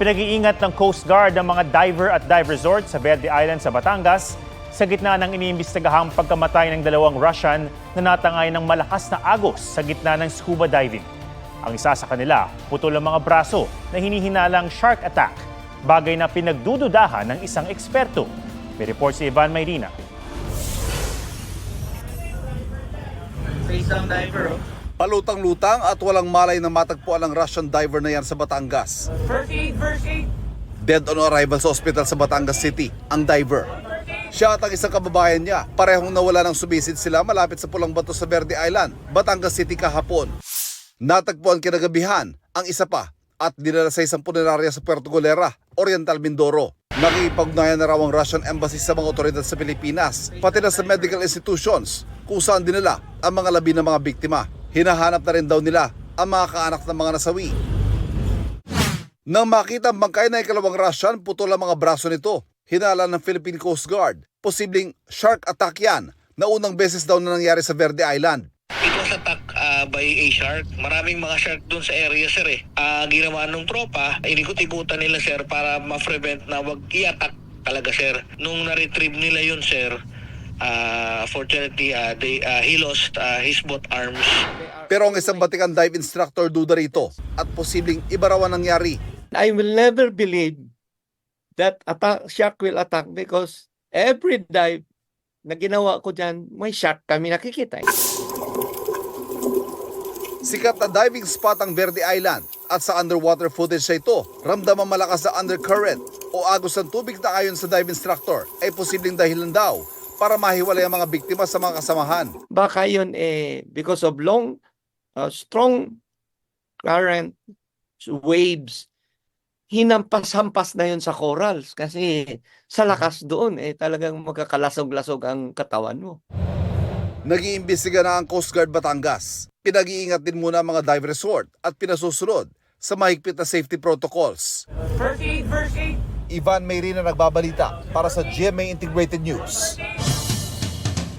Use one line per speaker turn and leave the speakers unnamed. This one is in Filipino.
Pinag-iingat ng Coast Guard ang mga diver at dive resort sa Verde Island sa Batangas sa gitna ng iniimbestigahang pagkamatay ng dalawang Russian na natangay ng malakas na agos sa gitna ng scuba diving. Ang isa sa kanila, putol ang mga braso na hinihinalang shark attack, bagay na pinagdududahan ng isang eksperto. May report si Ivan Mayrina.
Isang diver,
Palutang-lutang at walang malay na matagpuan ang Russian diver na yan sa Batangas.
First aid.
Dead on arrival sa ospital sa Batangas City, ang diver. Siya at ang isang kababayan niya, parehong nawala ng sumisid sila malapit sa Pulang Bato sa Verde Island, Batangas City kahapon. Natagpuan kinagabihan ang isa pa at dinala sa isang punerarya sa Puerto Golera, Oriental Mindoro. Nakikipag-ugnayan na raw ang Russian Embassy sa mga otoridad sa Pilipinas, pati na sa medical institutions kung saan dinala ang mga labi ng mga biktima. Hinahanap na rin daw nila ang mga kaanak ng mga nasawi. Nang makita ang bangkay na ikalawang Russian, putol ang mga braso nito. Hinala ng Philippine Coast Guard. Posibleng shark attack yan na unang beses daw na nangyari sa Verde Island.
It was attack by a shark. Maraming mga shark doon sa area, sir. Ginawa nung tropa, inikot-ikutan nila, sir, para ma-prevent na wag i-attack talaga, sir. Nung na-retrieve nila yun, sir, fortunately, he lost his both arms.
Pero ang isang Batikan dive instructor duda rito at posibleng iba raw ang nangyari.
I will never believe that shark will attack because every dive na ginawa ko dyan, may shark kami nakikita.
Sikat na diving spot ang Verde Island at sa underwater footage sa ito, ramdam ang malakas na undercurrent o agos ng tubig na ayon sa dive instructor ay posibleng dahilan daw para mahiwalay ang mga biktima sa mga kasamahan.
Baka yun because of strong current waves, hinampas-hampas na yun sa corals kasi sa lakas doon talagang magkakalasog-lasog ang katawan mo.
Nag-iimbestiga na ang Coast Guard Batangas. Pinag-iingat din muna ang mga dive resort at pinasusunod sa mahigpit na safety protocols.
First aid.
Ivan Mayrina nagbabalita para sa GMA Integrated News.